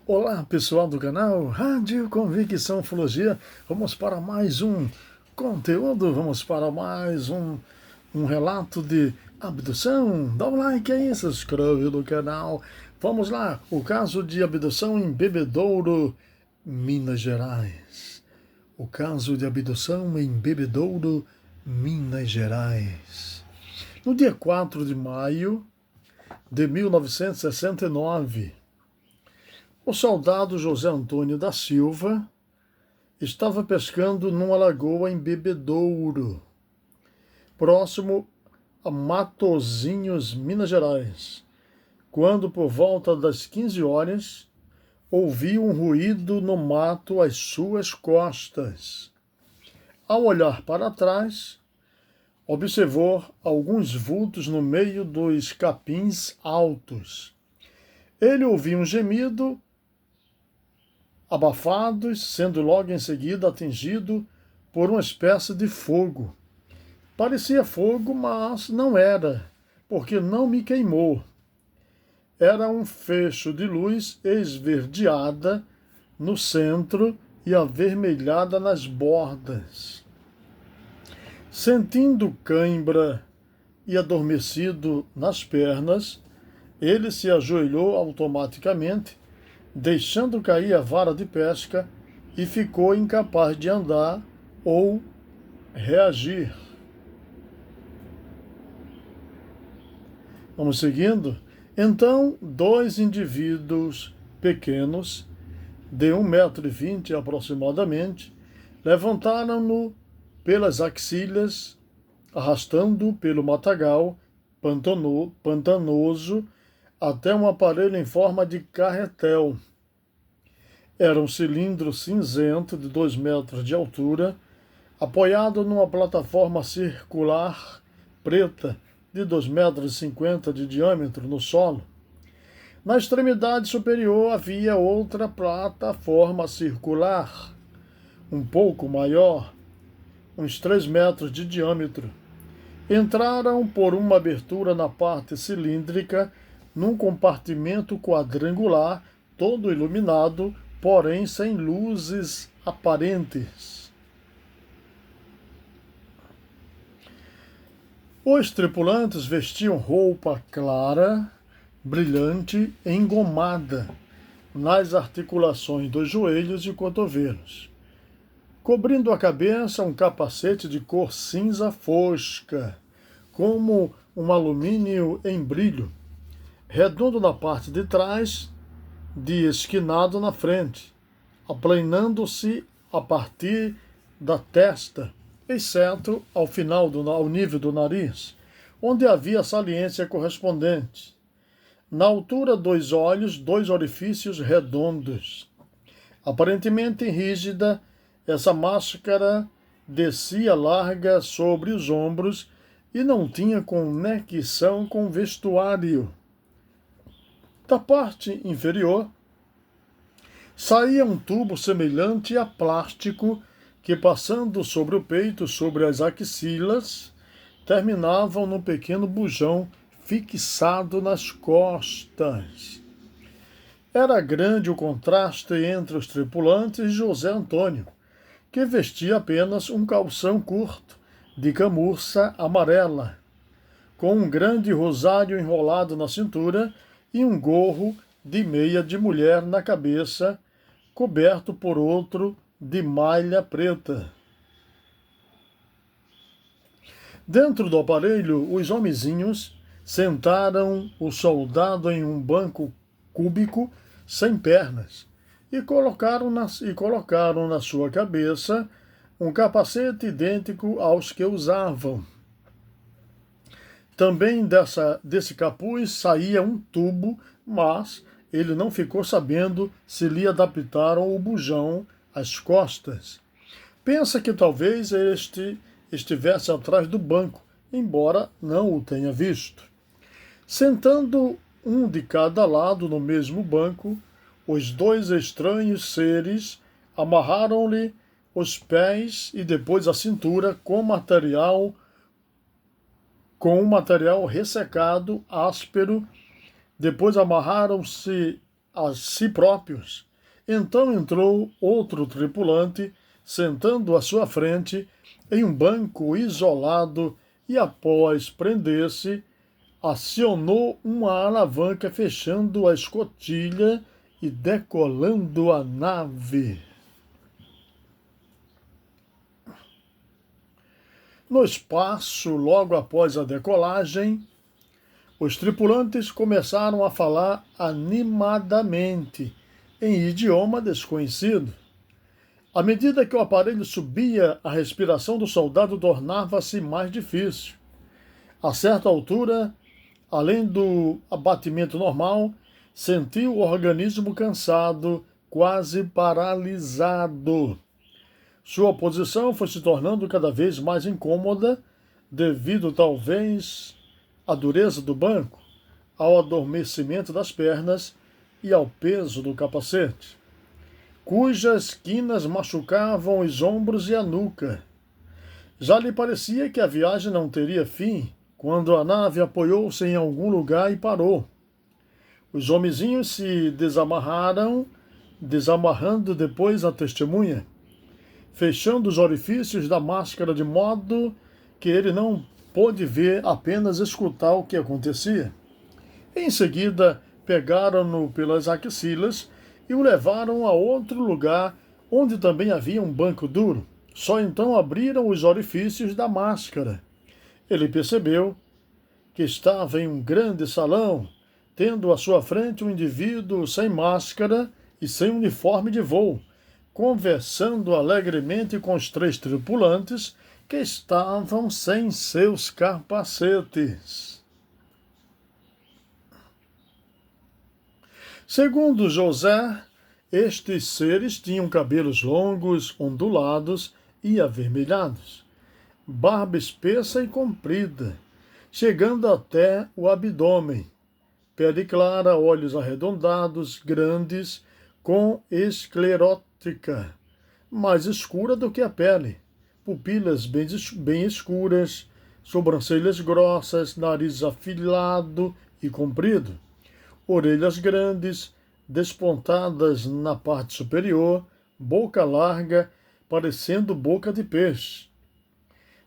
Olá, pessoal do canal Rádio Convicção Ufologia. Vamos para mais um conteúdo, vamos para mais um relato de abdução. Dá um like aí, se inscreve no canal. Vamos lá, o caso de abdução em Bebedouro, Minas Gerais. O caso de abdução em Bebedouro, Minas Gerais. No dia 4 de maio de 1969, o soldado José Antônio da Silva estava pescando numa lagoa em Bebedouro, próximo a Matozinhos, Minas Gerais, quando, por volta das 15 horas, ouviu um ruído no mato às suas costas. Ao olhar para trás, observou alguns vultos no meio dos capins altos. Ele ouviu um gemido abafados, sendo logo em seguida atingido por uma espécie de fogo. Parecia fogo, mas não era, porque não me queimou. Era um fecho de luz esverdeada no centro e avermelhada nas bordas. Sentindo cãibra e adormecido nas pernas, ele se ajoelhou automaticamente, deixando cair a vara de pesca, e ficou incapaz de andar ou reagir. Vamos seguindo? Então, dois indivíduos pequenos, de 1,20 m aproximadamente, levantaram-no pelas axilas, arrastando-o pelo matagal pantanoso até um aparelho em forma de carretel. Era um cilindro cinzento de 2 metros de altura, apoiado numa plataforma circular preta de 2,50 m de diâmetro no solo. Na extremidade superior havia outra plataforma circular, um pouco maior, uns 3 metros de diâmetro. Entraram por uma abertura na parte cilíndrica, num compartimento quadrangular, todo iluminado, porém sem luzes aparentes. Os tripulantes vestiam roupa clara, brilhante, engomada nas articulações dos joelhos e cotovelos, cobrindo a cabeça um capacete de cor cinza fosca, como um alumínio em brilho, redondo na parte de trás, de esquinado na frente, aplanando-se a partir da testa, exceto ao nível do nariz, onde havia saliência correspondente. Na altura dos olhos, 2 orifícios redondos. Aparentemente rígida, essa máscara descia larga sobre os ombros e não tinha conexão com o vestuário. Da parte inferior, saía um tubo semelhante a plástico que, passando sobre o peito, sobre as axilas, terminavam num pequeno bujão fixado nas costas. Era grande o contraste entre os tripulantes e José Antônio, que vestia apenas um calção curto, de camurça amarela, com um grande rosário enrolado na cintura e um gorro de meia de mulher na cabeça, coberto por outro de malha preta. Dentro do aparelho, os homenzinhos sentaram o soldado em um banco cúbico sem pernas e colocaram na sua cabeça um capacete idêntico aos que usavam. Também desse capuz saía um tubo, mas ele não ficou sabendo se lhe adaptaram o bujão às costas. Pensa que talvez este estivesse atrás do banco, embora não o tenha visto. Sentando um de cada lado no mesmo banco, os 2 estranhos seres amarraram-lhe os pés e depois a cintura com um material ressecado, áspero. Depois amarraram-se a si próprios. Então entrou outro tripulante, sentando à sua frente, em um banco isolado, e após prender-se, acionou uma alavanca fechando a escotilha e decolando a nave. No espaço, logo após a decolagem, os tripulantes começaram a falar animadamente, em idioma desconhecido. À medida que o aparelho subia, a respiração do soldado tornava-se mais difícil. A certa altura, além do abatimento normal, sentiu o organismo cansado, quase paralisado. Sua posição foi se tornando cada vez mais incômoda, devido talvez à dureza do banco, ao adormecimento das pernas e ao peso do capacete, cujas quinas machucavam os ombros e a nuca. Já lhe parecia que a viagem não teria fim, quando a nave apoiou-se em algum lugar e parou. Os homenzinhos se desamarrando depois a testemunha, fechando os orifícios da máscara de modo que ele não pôde ver, apenas escutar o que acontecia. Em seguida, pegaram-no pelas axilas e o levaram a outro lugar, onde também havia um banco duro. Só então abriram os orifícios da máscara. Ele percebeu que estava em um grande salão, tendo à sua frente um indivíduo sem máscara e sem uniforme de voo, conversando alegremente com os 3 tripulantes que estavam sem seus capacetes. Segundo José, estes seres tinham cabelos longos, ondulados e avermelhados, barba espessa e comprida, chegando até o abdômen, pele clara, olhos arredondados, grandes, com esclerótica, mais escura do que a pele, pupilas bem escuras, sobrancelhas grossas, nariz afilado e comprido, orelhas grandes, despontadas na parte superior, boca larga, parecendo boca de peixe.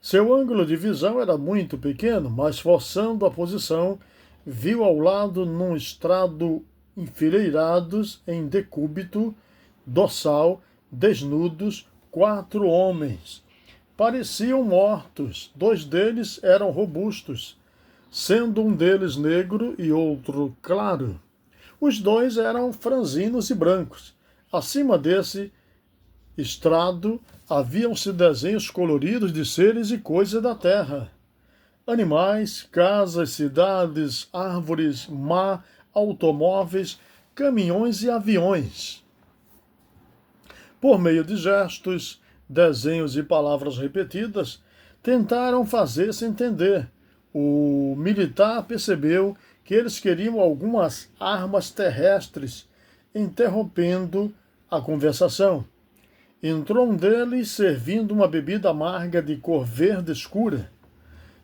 Seu ângulo de visão era muito pequeno, mas forçando a posição, viu ao lado, num estrado enfileirados em decúbito dorsal, desnudos, 4 homens. Pareciam mortos. 2 deles eram robustos, sendo um deles negro e outro claro. Os 2 eram franzinos e brancos. Acima desse estrado haviam-se desenhos coloridos de seres e coisas da terra. Animais, casas, cidades, árvores, mar, automóveis, caminhões e aviões. Por meio de gestos, desenhos e palavras repetidas, tentaram fazer-se entender. O militar percebeu que eles queriam algumas armas terrestres, interrompendo a conversação. Entrou um deles servindo uma bebida amarga de cor verde escura,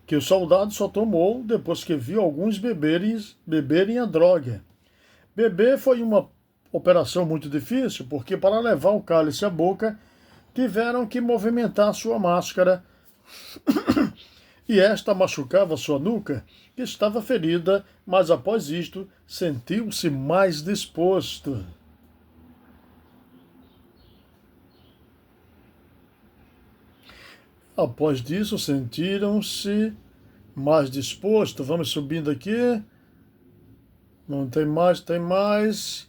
que o soldado só tomou depois que viu alguns beberem a droga. Beber foi uma operação muito difícil, porque para levar o cálice à boca, tiveram que movimentar sua máscara, e esta machucava sua nuca, que estava ferida, mas após isto sentiu-se mais disposto. Após disso, sentiram-se mais dispostos. Vamos subindo aqui. Não tem mais, tem mais.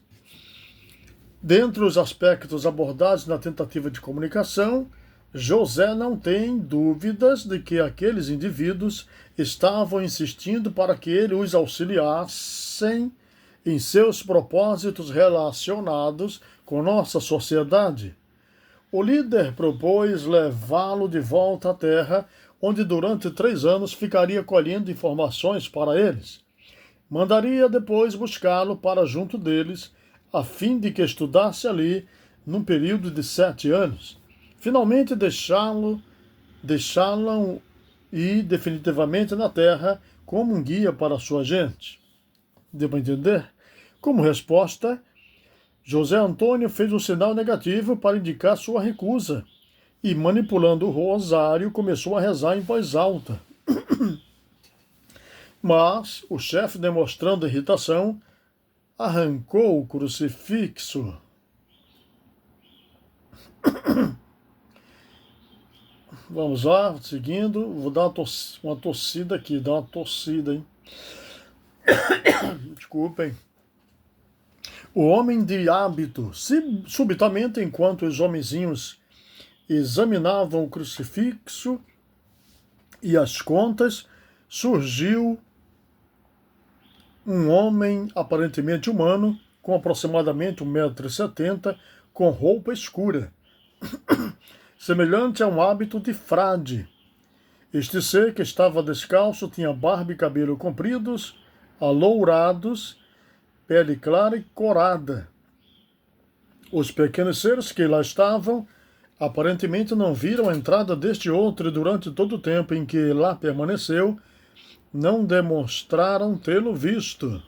Dentre os aspectos abordados na tentativa de comunicação, José não tem dúvidas de que aqueles indivíduos estavam insistindo para que ele os auxiliassem em seus propósitos relacionados com nossa sociedade. O líder propôs levá-lo de volta à Terra, onde durante 3 anos ficaria colhendo informações para eles. Mandaria depois buscá-lo para junto deles, a fim de que estudasse ali num período de 7 anos. Finalmente deixá-lo ir definitivamente na Terra como um guia para a sua gente. Devo entender? Como resposta, José Antônio fez um sinal negativo para indicar sua recusa e, manipulando o rosário, começou a rezar em voz alta. Mas o chefe, demonstrando irritação, arrancou o crucifixo. Vamos lá, seguindo. Vou dar uma tossida aqui, dar uma tossida, hein? Desculpem. O homem de hábito, subitamente, enquanto os homenzinhos examinavam o crucifixo e as contas, surgiu um homem aparentemente humano, com aproximadamente 1,70 m, com roupa escura, semelhante a um hábito de frade. Este ser, que estava descalço, tinha barba e cabelo compridos, alourados, pele clara e corada. Os pequenos seres que lá estavam aparentemente não viram a entrada deste outro, e durante todo o tempo em que lá permaneceu, não demonstraram tê-lo visto.